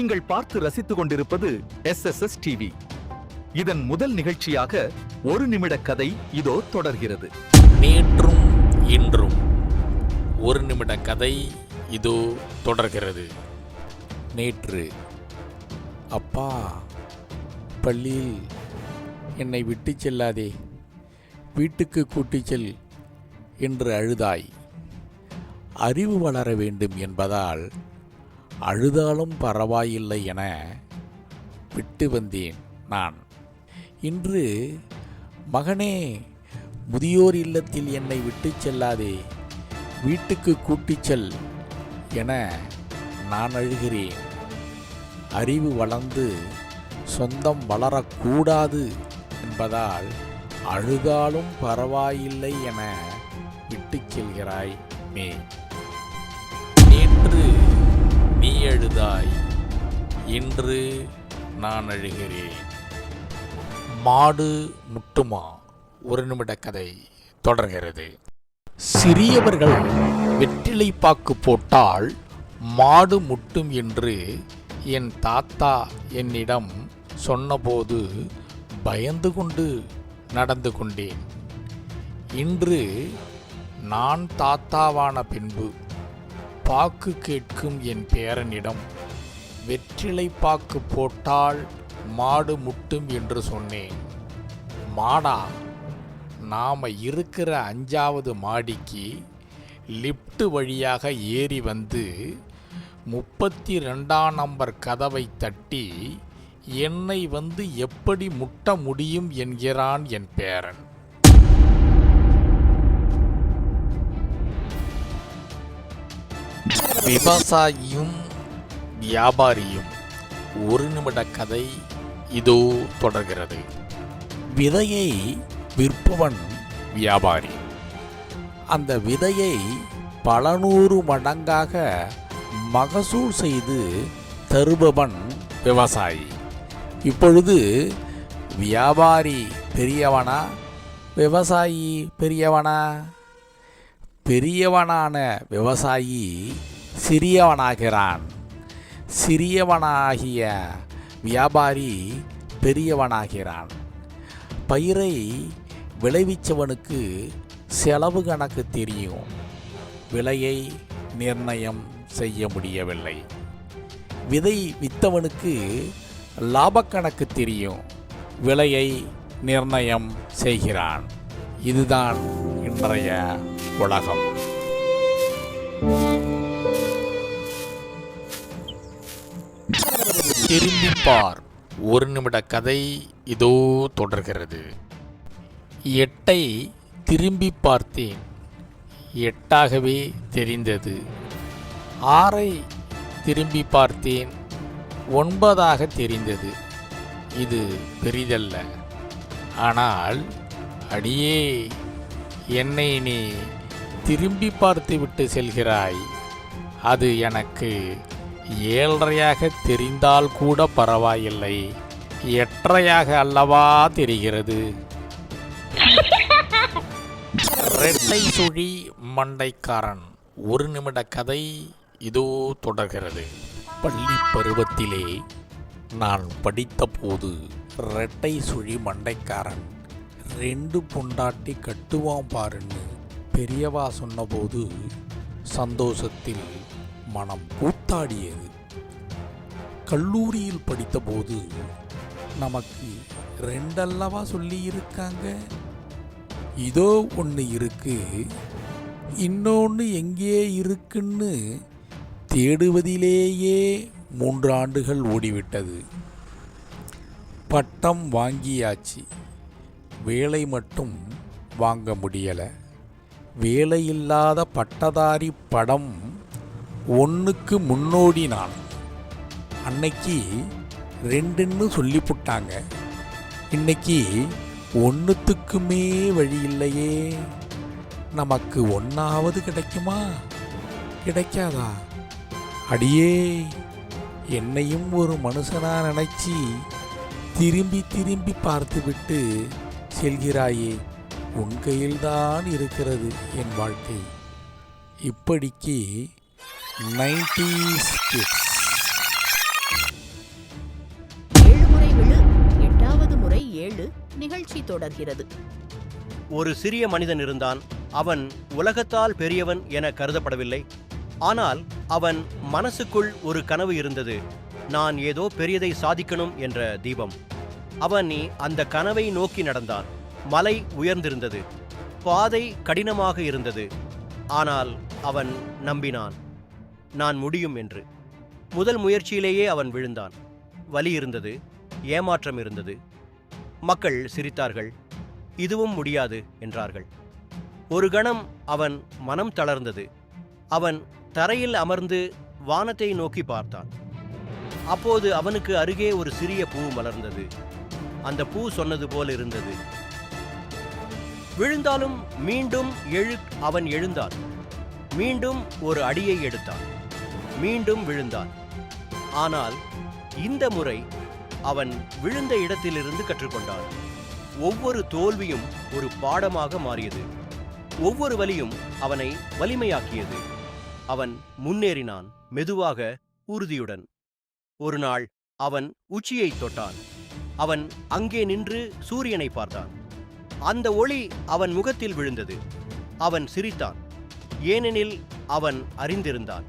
நீங்கள் பார்த்து ரசித்துக் கொண்டிருப்பது SSS டிவி. இதன் முதல் நிகழ்ச்சியாக ஒரு நிமிட கதை இதோ தொடர்கிறது. நேற்றும் இன்றும் ஒரு நிமிட கதை இதோ தொடர்கிறது. நேற்று, அப்பா, பள்ளியில் என்னை விட்டு செல்லாதே, வீட்டுக்கு கூட்டிச் செல் என்று அழுதாய். அறிவு வளர வேண்டும் என்பதால் அழுதாலும் பரவாயில்லை என விட்டு வந்தேன் நான். இன்று, மகனே, முதியோர் இல்லத்தில் என்னை விட்டு செல்லாதே, வீட்டுக்கு கூட்டிச் செல் என நான் அழுகிறேன். அறிவு வளர்ந்து சொந்தம் வளரக்கூடாது என்பதால் அழுதாலும் பரவாயில்லை என விட்டுச் செல்கிறாய் மே. நேற்று நீ அழுதாய், இன்று நான் அழுகிறேன். மாடு முட்டுமா? ஒரு நிமிட கதை தொடர்கிறது. சிறியவர்கள் வெற்றிலை பாக்கு போட்டால் மாடு முட்டும் என்று என் தாத்தா என்னிடம் சொன்னபோது பயந்து கொண்டு நடந்து கொண்டேன். இன்று நான் தாத்தாவான பின்பு பாக்கு கேட்கும் என் பேரனிடம் வெற்றிலை பாக்கு போட்டால் மாடு முட்டும் என்று சொன்னேன். மாடா? நாம் இருக்கிற 5வது மாடிக்கு லிஃப்ட் வழியாக ஏறி வந்து 32ஆம் நம்பர் கதவை தட்டி என்னை வந்து எப்படி முட்ட முடியும் என்கிறான் என் பேரன். விவசாயியும் வியாபாரியும் ஒரு நிமிட கதை இதோ தொடர்கிறது. விதையை விற்பவன் வியாபாரி, அந்த விதையை பல 100 மடங்காக மகசூல் செய்து தருபவன் விவசாயி. இப்பொழுது வியாபாரி பெரியவனா, விவசாயி பெரியவனா? பெரியவனான விவசாயி சிறியவனாகிறான், சிறியவனாகிய வியாபாரி பெரியவனாகிறான். பயிரை விளைவிச்சவனுக்கு செலவு கணக்கு தெரியும், விலையை நிர்ணயம் செய்ய முடியவில்லை. விதை வித்தவனுக்கு லாபக்கணக்கு தெரியும், விலையை நிர்ணயம் செய்கிறான். இதுதான் இன்றைய உலகம். திரும்பிப்பார். ஒரு நிமிட கதை இதோ தொடர்கிறது. 8ஐ திரும்பி பார்த்தேன், 8ஆகவே தெரிந்தது. 6ஐ திரும்பி பார்த்தேன், 9ஆக தெரிந்தது. இது பெரிதல்ல. ஆனால் அடியே, என்னை நீ திரும்பி பார்த்து விட்டு செல்கிறாய். அது எனக்கு 7.5ஆக தெரிந்தால் கூட பரவாயில்லை, 8.5ஆக அல்லவா தெரிகிறது. ரெட்டை சுழி மண்டைக்காரன். ஒரு நிமிட கதை இதோ தொடர்கிறது. பள்ளி பருவத்திலே நான் படித்த போது ரெட்டை சுழி மண்டைக்காரன் 2 பொண்டாட்டி கட்டுவான் பாருன்னு பெரியவா சொன்னபோது சந்தோஷத்தில் மனம் கூத்தாடியது. கல்லூரியில் படித்தபோது நமக்கு 2 அல்லவா சொல்லி இருக்காங்க, இதோ ஒன்று இருக்கு, இன்னொன்று எங்கே இருக்குன்னு தேடுவதிலேயே 3 ஆண்டுகள் ஓடிவிட்டது. பட்டம் வாங்கியாச்சு, வேலை மட்டும் வாங்க முடியலை. வேலையில்லாத பட்டதாரி படம் 1க்கு முன்னோடி நான். அன்னைக்கு 2ன்னு சொல்லிப்புட்டாங்க, இன்னைக்கு 1த்துக்குமே வழி இல்லையே. நமக்கு 1ஆவது கிடைக்குமா, கிடைக்காதா? அடியே, என்னையும் ஒரு மனுஷனா நினைச்சி திரும்பி திரும்பி பார்த்துவிட்டு செல்கிறாயே. உன் கையில்தான் இருக்கிறது என் வாழ்க்கை. இப்படிக்கு 90s kids. தொடர்கிறது. ஒரு சிறிய மனிதன் இருந்தான். அவன் உலகத்தால் பெரியவன் என கருதப்படவில்லை. ஆனால் அவன் மனசுக்குள் ஒரு கனவு இருந்தது. நான் ஏதோ பெரியதை சாதிக்கணும் என்ற தீபம். அவன் அந்த கனவை நோக்கி நடந்தான். மலை உயர்ந்திருந்தது, பாதை கடினமாக இருந்தது. ஆனால் அவன் நம்பினான், நான் முடியும் என்று. முதல் முயற்சியிலேயே அவன் விழுந்தான். வலி இருந்தது, ஏமாற்றம் இருந்தது. மக்கள் சிரித்தார்கள், இதுவும் முடியாது என்றார்கள். ஒரு கணம் அவன் மனம் தளர்ந்தது. அவன் தரையில் அமர்ந்து வானத்தை நோக்கி பார்த்தான். அப்போது அவனுக்கு அருகே ஒரு சிறிய பூ மலர்ந்தது. அந்த பூ சொன்னது போல் இருந்தது. விழுந்தாலும் மீண்டும் அவன் எழுந்தான். மீண்டும் ஒரு அடியை எடுத்தான். மீண்டும் விழுந்தான். ஆனால் இந்த முறை அவன் விழுந்த இடத்திலிருந்து கற்றுக்கொண்டான். ஒவ்வொரு தோல்வியும் ஒரு பாடமாக மாறியது. ஒவ்வொரு வலியும் அவனை வலிமையாக்கியது. அவன் முன்னேறினான், மெதுவாக, உறுதியுடன். ஒரு நாள் அவன் உச்சியை தொட்டான். அவன் அங்கே நின்று சூரியனை பார்த்தான். அந்த ஒளி அவன் முகத்தில் விழுந்தது. அவன் சிரித்தான், ஏனெனில் அவன் அறிந்திருந்தான்,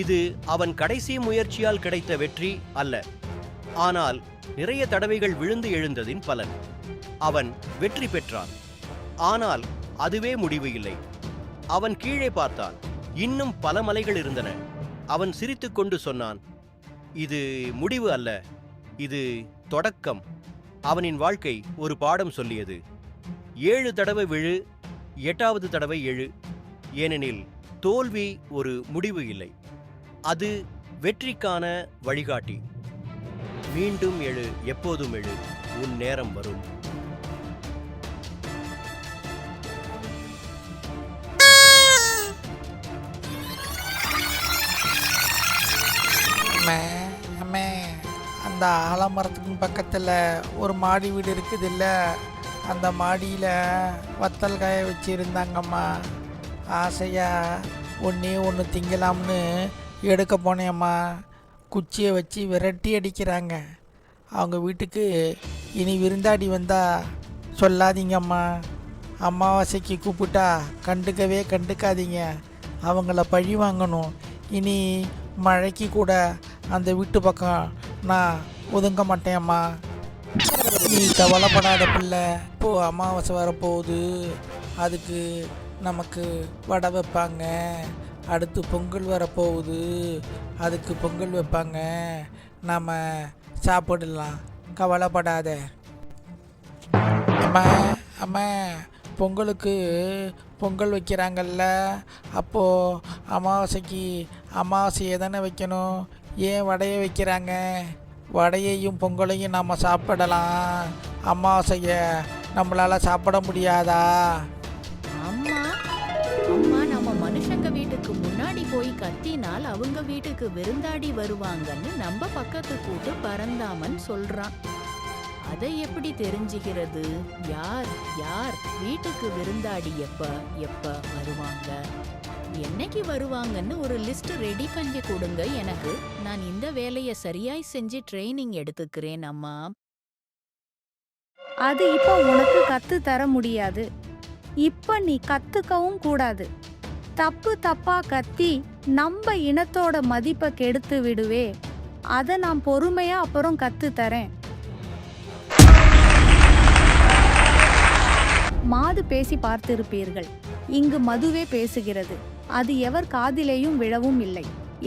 இது அவன் கடைசி முயற்சியால் கிடைத்த வெற்றி அல்ல, ஆனால் நிறைய தடவைகள் விழுந்து எழுந்ததின் பலன். அவன் வெற்றி பெற்றான். ஆனால் அதுவே முடிவு இல்லை. அவன் கீழே பார்த்தான். இன்னும் பல மலைகள் இருந்தன. அவன் சிரித்துக்கொண்டு சொன்னான், இது முடிவு அல்ல, இது தொடக்கம். அவனின் வாழ்க்கை ஒரு பாடம் சொல்லியது. 7 தடவை விழு, 8வது தடவை எழு. ஏனெனில் தோல்வி ஒரு முடிவு இல்லை, அது வெற்றிக்கான வழிகாட்டி. மீண்டும் எழு, எப்போதும் எழு, உன் நேரம் வரும். அம்மே, அந்த ஆலமரத்துக்கு பக்கத்தில் ஒரு மாடி வீடு இருக்குது இல்லை, அந்த மாடியில் வத்தல் காய வச்சுருந்தாங்கம்மா. ஆசையாக ஒன்று திங்கலாம்னு எடுக்க போனேம்மா. குச்சியை வச்சு விரட்டி அடிக்கிறாங்க. அவங்க வீட்டுக்கு இனி விருந்தாடி வந்தால் சொல்லாதீங்கம்மா. அமாவாசைக்கு கூப்பிட்டா கண்டுக்காதீங்க. அவங்கள பழி வாங்கணும். இனி மழைக்கு கூட அந்த வீட்டு பக்கம் நான் ஒதுங்க மாட்டேன்ம்மா. நீ கவலைப்படாத பிள்ளை. இப்போது அமாவாசை வரப்போகுது, அதுக்கு நமக்கு வடை வைப்பாங்க. அடுத்து பொங்கல் வரப்போகுது, அதுக்கு பொங்கல் வைப்பாங்க. நாம் சாப்பிடலாம், கவலைப்படாத. அம்மா அம்மா, பொங்கலுக்கு பொங்கல் வைக்கிறாங்கல்ல, அப்போது அமாவாசைக்கு அமாவாசையை தானே வைக்கணும். ஏன் வடையை வைக்கிறாங்க? வடையையும் பொங்கலையும் நாம் சாப்பிடலாம், அமாவாசையை நம்மளால் சாப்பிட முடியாதா? அம்மா அம்மா, நம்ம மனுஷங்க வீட்டுக்கு முன்னாடி போய் கத்தினால் அவங்க வீட்டுக்கு விருந்தாடி வருவாங்கன்னு நம்ம பக்கத்து கூட்டு பரந்தாமன் சொல்றான். அதை எப்படி தெரிஞ்சுக்கிறது? யார் யார் வீட்டுக்கு விருந்தாடி எப்ப வருவாங்க, என்னைக்கு வருவாங்கன்னு ஒரு லிஸ்ட் ரெடி பண்ணி கொடுங்க எனக்கு. நான் இந்த வேலையை சரியாய் செஞ்சு ட்ரைனிங் எடுத்துக்கிறேன் அம்மா. அது இப்போ உனக்கு கத்து தர முடியாது. இப்ப நீ கத்துக்கவும் கூடாது. தப்பா கத்தி நம்ம இனத்தோட மதிப்பை கெடுத்து விடுவே. அதை நான் பொறுமையா அப்புறம் கத்து தரேன். மாது பேசி பார்த்திருப்பீர்கள். இங்கு மதுவே பேசுகிறது. அது எவர் காதிலேயும் விழவும் இல்லை,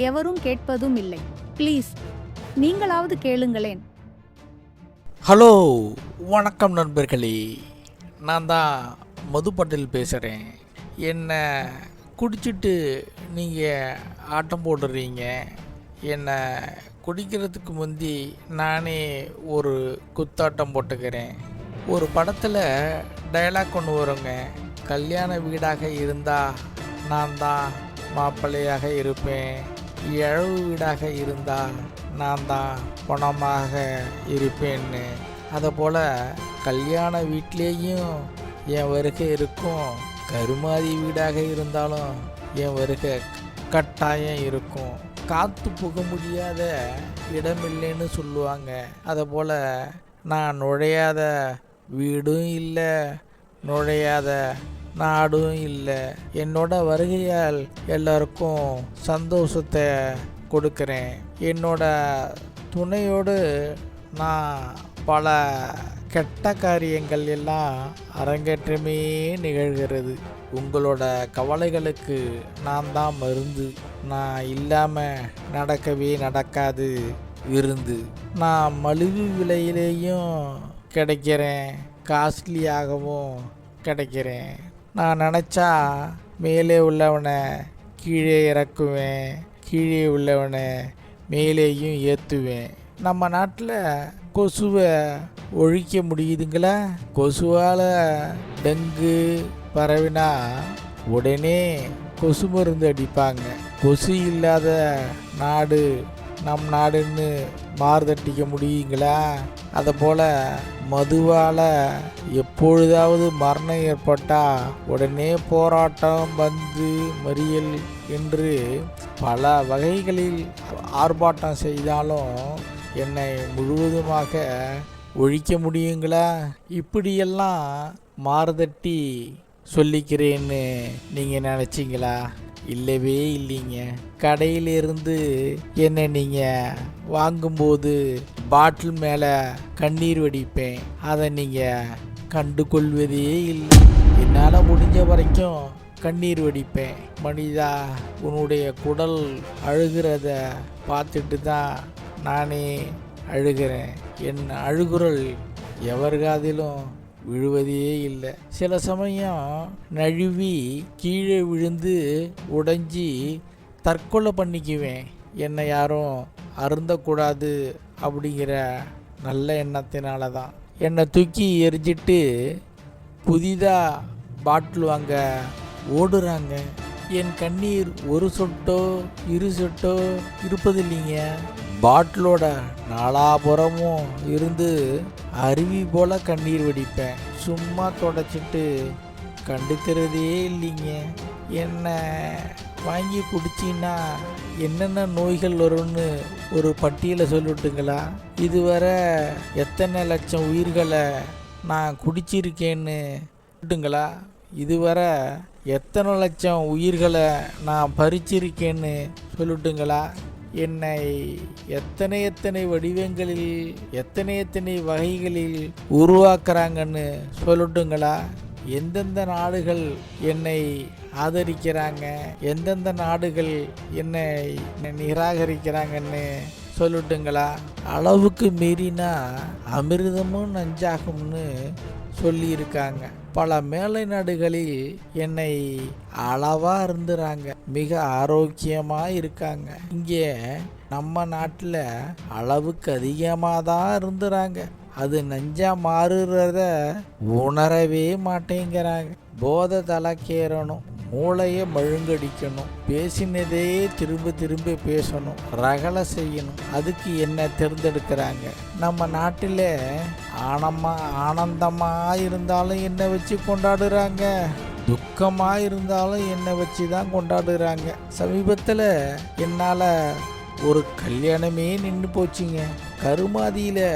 எவரும் கேட்பதும் இல்லை. ப்ளீஸ் நீங்களாவது கேளுங்களேன். ஹலோ, வணக்கம் நண்பர்களே. நான் தான் மது பட்டேல் பேசுகிறேன். என்னை குடிச்சிட்டு நீங்கள் ஆட்டம் போடுறீங்க. என்னை குடிக்கிறதுக்கு முந்தி நானே ஒரு குத்தாட்டம் போட்டுக்கிறேன். ஒரு படத்தில் டயலாக் ஒன்று வருங்க, கல்யாண வீடாக இருந்தால் நான் தான் மாப்பிள்ளையாக இருப்பேன், இழவு வீடாக இருந்தால் நான் தான் பணமாக இருப்பேன்னு. அதுபோல் கல்யாண வீட்லேயும் என் வருகை இருக்கும், கருமாதி வீடாக இருந்தாலும் என் வருகை கட்டாயம் இருக்கும். காத்து புக முடியாத இடமில்லைன்னு சொல்லுவாங்க. அதுபோல் நான் நுழையாத வீடும் இல்லை, நுழையாத நாடும் இல்லை. என்னோட வருகையால் எல்லாருக்கும் சந்தோஷத்தை கொடுக்கிறேன். என்னோட துணையோடு நான் பல கெட்ட காரியங்கள் எல்லாம் அரங்கேற்றமே நிகழ்கிறது. உங்களோட கவலைகளுக்கு நான் தான் மருந்து. நான் இல்லாமல் நடக்கவே நடக்காது விருந்து. நான் மலிவு விலையிலேயும் கிடைக்கிறேன், காஸ்ட்லியாகவும் கிடைக்கிறேன். நான் நினச்சா மேலே உள்ளவனை கீழே இறக்குவேன், கீழே உள்ளவனை மேலேயும் ஏற்றுவேன். நம்ம நாட்டில் கொசுவை ஒழிக்க முடியுதுங்களா? கொசுவால் டெங்கு பரவினா உடனே கொசு மருந்து அடிப்பாங்க. கொசு இல்லாத நாடு நம் நாடுன்னு மாறுதட்டிக்க முடியுங்களா? அதுபோல் மதுவால் எப்பொழுதாவது மரணம் ஏற்பட்டால் உடனே போராட்டம், பந்து, மறியல் என்று பல வகைகளில் ஆர்ப்பாட்டம் செய்தாலும் என்னை முழுவதுமாக ஒழிக்க முடியுங்களா? இப்படியெல்லாம் மாறுதட்டி சொல்லிக்கிறேன்னு நீங்கள் நினச்சிங்களா? இல்லவே இல்லைங்க. கடையிலிருந்து என்னை நீங்கள் வாங்கும்போது பாட்டில் மேலே கண்ணீர் வடிப்பேன். அதை நீங்கள் கண்டுகொள்வதே இல்லை. என்னால் முடிஞ்ச வரைக்கும் கண்ணீர் வடிப்பேன். மனிதா, உன்னுடைய குடல் அழுகிறத பார்த்துட்டு தான் நானே அழுகிறேன். என் அழுகுரல் எவர் காதிலும் விழுவதே இல்லை. சில சமயம் நழுவி கீழே விழுந்து உடைஞ்சி தற்கொலை பண்ணிக்குவேன். என்னை யாரும் அருந்தக்கூடாது அப்படிங்கிற நல்ல எண்ணத்தினால தான். என்னை தூக்கி எரிஞ்சிட்டு புதிதாக பாட்டில் வாங்க ஓடுறாங்க. என் கண்ணீர் ஒரு சொட்டோ இரு சொட்டோ இருப்பதில்லைங்க. பாட்டிலோட நாலாபுறமும் இருந்து அருவி போல் கண்ணீர் வடிப்பேன். சும்மா தொடச்சிட்டு கண்டுக்கிறதே இல்லைங்க. என்னை வாங்கி குடிச்சின்னா என்னென்ன நோய்கள் வரும்னு ஒரு பட்டியலை சொல்லிவிட்டுங்களா? இதுவரை எத்தனை லட்சம் உயிர்களை நான் குடிச்சிருக்கேன்னு சொல்லிட்டுங்களா? இதுவரை எத்தனை லட்சம் உயிர்களை நான் பறிச்சிருக்கேன்னு சொல்லட்டுங்களா? என்னை எத்தனை வடிவங்களில் எத்தனை வகைகளில் உருவாக்குறாங்கன்னு சொல்லட்டுங்களா? எந்தெந்த நாடுகள் என்னை ஆதரிக்கிறாங்க, எந்தெந்த நாடுகள் என்னை நிராகரிக்கிறாங்கன்னு சொல்லட்டுங்களா? அளவுக்கு மீறினா அமிர்தமும் நஞ்சாகும்னு சொல்லியிருக்காங்க. பல மேலை நாடுகளில் என்னை அளவாக இருந்துறாங்க, மிக ஆரோக்கியமாக இருக்காங்க. இங்கே நம்ம நாட்டில் அளவுக்கு அதிகமாக தான் இருந்துறாங்க. அது நஞ்சா மாறுறத உணரவே மாட்டேங்கிறாங்க. போதை தலைக்கேறணும், மூளையை மழுங்கடிக்கணும், பேசினதே திரும்ப பேசணும், ரகலை செய்யணும். அதுக்கு என்ன தேர்ந்தெடுக்கிறாங்க. நம்ம நாட்டில் ஆனந்தமாக இருந்தாலும் என்னை வச்சு கொண்டாடுறாங்க, துக்கமாக இருந்தாலும் என்னை வச்சு தான் கொண்டாடுறாங்க. சமீபத்தில் என்னால் ஒரு கல்யாணமே நின்று போச்சுங்க. கருமாதியில்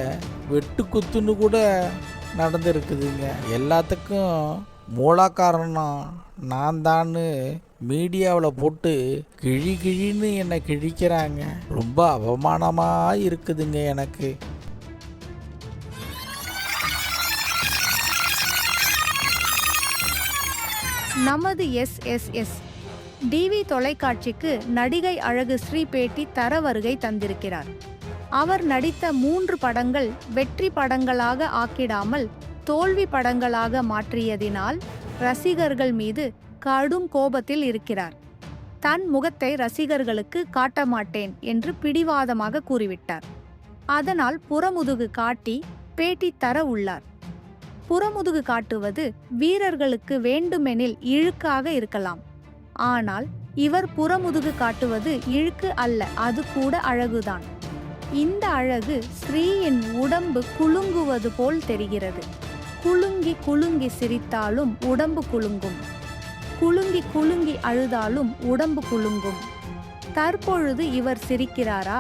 வெட்டு குத்துன்னு கூட நடந்திருக்குதுங்க. எல்லாத்துக்கும் மூல காரணம் நான் தான்னு மீடியாவில் போட்டு கிழின்னு என்னை கிழிக்கிறாங்க. ரொம்ப அவமானமாக இருக்குதுங்க எனக்கு. நமது SSS டிவி தொலைக்காட்சிக்கு நடிகை அழகு ஸ்ரீ பேட்டி தர வருகை தந்திருக்கிறார். அவர் நடித்த 3 படங்கள் வெற்றி படங்களாக ஆக்கிடாமல் தோல்வி படங்களாக மாற்றியதினால் ரசிகர்கள் மீது கடும் கோபத்தில் இருக்கிறார். தன் முகத்தை ரசிகர்களுக்கு காட்ட மாட்டேன் என்று பிடிவாதமாக கூறிவிட்டார். அதனால் புறமுதுகு காட்டி பேட்டி தர உள்ளார். புறமுதுகு காட்டுவது வீரர்களுக்கு வேண்டுமெனில் இழுக்காக இருக்கலாம். ஆனால் இவர் புறமுதுகு காட்டுவது இழுக்கு அல்ல, அது கூட அழகுதான். இந்த அழகு ஸ்ரீயின் உடம்பு குலுங்குவது போல் தெரிகிறது. குலுங்கி சிரித்தாலும் உடம்பு குலுங்கும், குலுங்கி அழுதாலும் உடம்பு குலுங்கும். தற்பொழுது இவர் சிரிக்கிறாரா,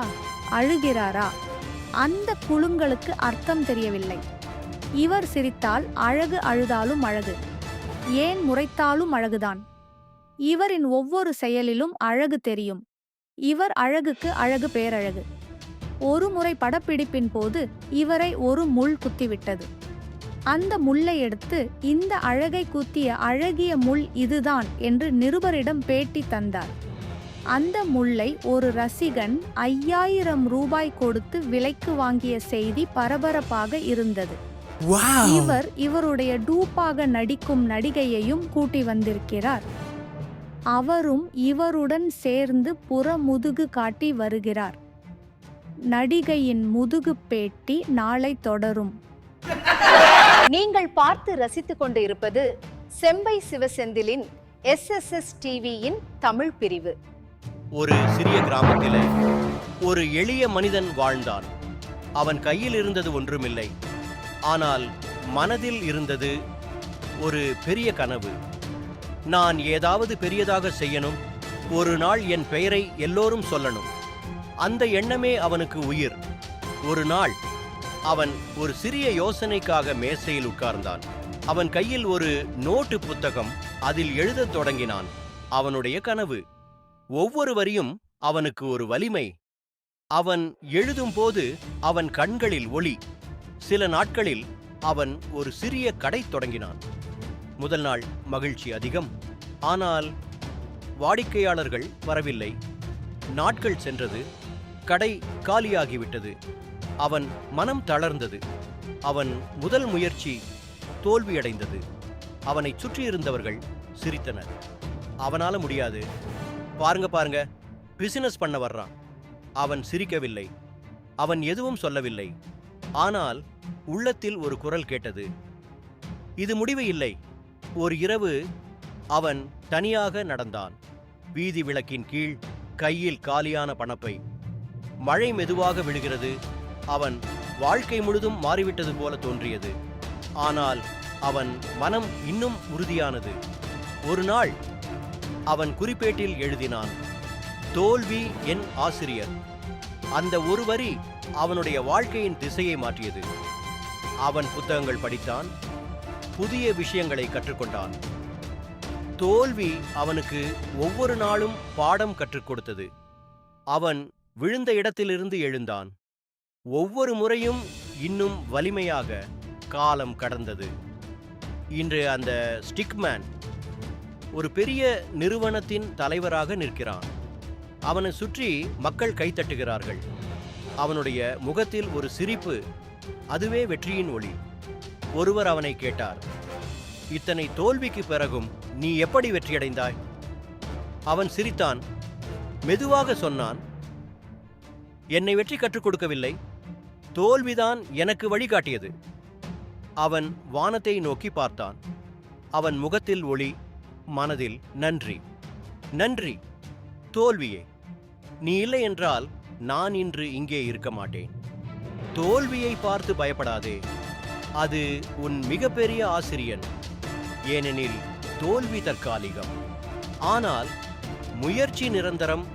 அழுகிறாரா? அந்த குலுங்கலுக்கு அர்த்தம் தெரியவில்லை. இவர் சிரித்தால் அழகு, அழுதாலும் அழகு, ஏன் முறைத்தாலும் அழகுதான். இவரின் ஒவ்வொரு செயலிலும் அழகு தெரியும். இவர் அழகுக்கு அழகு பேரழகு. ஒரு முறை படப்பிடிப்பின் போது இவரை ஒரு முள் குத்திவிட்டது. அந்த முள்ளை எடுத்து இந்த அழகை குத்திய அழகிய முள் இதுதான் என்று நிருபரிடம் பேட்டி தந்தார். அந்த முள்ளை ஒரு ரசிகன் 5000 ரூபாய் கொடுத்து விலைக்கு வாங்கிய செய்தி பரபரப்பாக இருந்தது. இவர் இவருடைய டூப்பாக நடிக்கும் நடிகையையும் கூட்டி வந்திருக்கிறார். அவரும் இவருடன் சேர்ந்து புறமுதுகு காட்டி வருகிறார். நடிகையின் முதுகு பேட்டி நாளை தொடரும். நீங்கள் பார்த்து ரசித்துக் கொண்டு இருப்பது செம்பை சிவசெந்திலின் SSS டிவியின் தமிழ் பிரிவு. ஒரு சிறிய கிராமத்திலே ஒரு எளிய மனிதன் வாழ்ந்தான். அவன் கையில் இருந்தது ஒன்றுமில்லை. ஆனால் மனதில் இருந்தது ஒரு பெரிய கனவு. நான் ஏதாவது பெரியதாக செய்யணும், ஒரு நாள் என் பெயரை எல்லோரும் சொல்லணும். அந்த எண்ணமே அவனுக்கு உயிர். ஒரு நாள் அவன் ஒரு சிறிய யோசனைக்காக மேசையில் உட்கார்ந்தான். அவன் கையில் ஒரு நோட்டு புத்தகம். அதில் எழுதத் தொடங்கினான். அவனுடைய கனவு. ஒவ்வொரு வரியும் அவனுக்கு ஒரு வலிமை. அவன் எழுதும்போது அவன் கண்களில் ஒளி. சில நாட்களில் அவன் ஒரு சிறிய கடை தொடங்கினான். முதல் நாள் மகிழ்ச்சி அதிகம். ஆனால் வாடிக்கையாளர்கள் வரவில்லை. நாட்கள் சென்றது. கடை காலியாகிவிட்டது. அவன் மனம் தளர்ந்தது. அவன் முதல் முயற்சி தோல்வியடைந்தது. அவனைச் சுற்றியிருந்தவர்கள் சிரித்தனர். அவனால முடியாது, பாருங்க பிசினஸ் பண்ண வர்றான். அவன் சிரிக்கவில்லை. அவன் எதுவும் சொல்லவில்லை. ஆனால் உள்ளத்தில் ஒரு குரல் கேட்டது. இது முடிவு இல்லை. ஒரு இரவு அவன் தனியாக நடந்தான். வீதி விளக்கின் கீழ் கையில் காலியான பணப்பை. மழை மெதுவாக விழுகிறது. அவன் வாழ்க்கை முழுதும் மாறிவிட்டது போல தோன்றியது. ஆனால் அவன் மனம் இன்னும் உறுதியானது. ஒரு நாள் அவன் குறிப்பேட்டில் எழுதினான், தோல்வி என் ஆசிரியர். அந்த ஒரு வரி அவனுடைய வாழ்க்கையின் திசையை மாற்றியது. அவன் புத்தகங்கள் படித்தான். புதிய விஷயங்களை கற்றுக்கொண்டான். தோல்வி அவனுக்கு ஒவ்வொரு நாளும் பாடம் கற்றுக் கொடுத்தது. அவன் விழுந்த இடத்திலிருந்து எழுந்தான். ஒவ்வொரு முறையும் இன்னும் வலிமையாக. காலம் கடந்தது. இன்று அந்த ஸ்டிக்மேன் ஒரு பெரிய நிறுவனத்தின் தலைவராக நிற்கிறான். அவனை சுற்றி மக்கள் கைத்தட்டுகிறார்கள். அவனுடைய முகத்தில் ஒரு சிரிப்பு. அதுவே வெற்றியின் ஒளி. ஒருவர் அவனை கேட்டார், இத்தனை தோல்விக்கு பிறகும் நீ எப்படி வெற்றியடைந்தாய்? அவன் சிரித்தான். மெதுவாக சொன்னான், என்னை வெற்றி கற்றுக் கொடுக்கவில்லை, தோல்விதான் எனக்கு வழிகாட்டியது. அவன் வானத்தை நோக்கி பார்த்தான். அவன் முகத்தில் ஒளி, மனதில் நன்றி. நன்றி தோல்வியே, நீ இல்லை என்றால் நான் இன்று இங்கே இருக்க மாட்டேன். தோல்வியை பார்த்து பயப்படாதே. அது உன் மிகப்பெரிய ஆசிரியன். ஏனெனில் தோல்வி தற்காலிகம். ஆனால் முயற்சி நிரந்தரம்.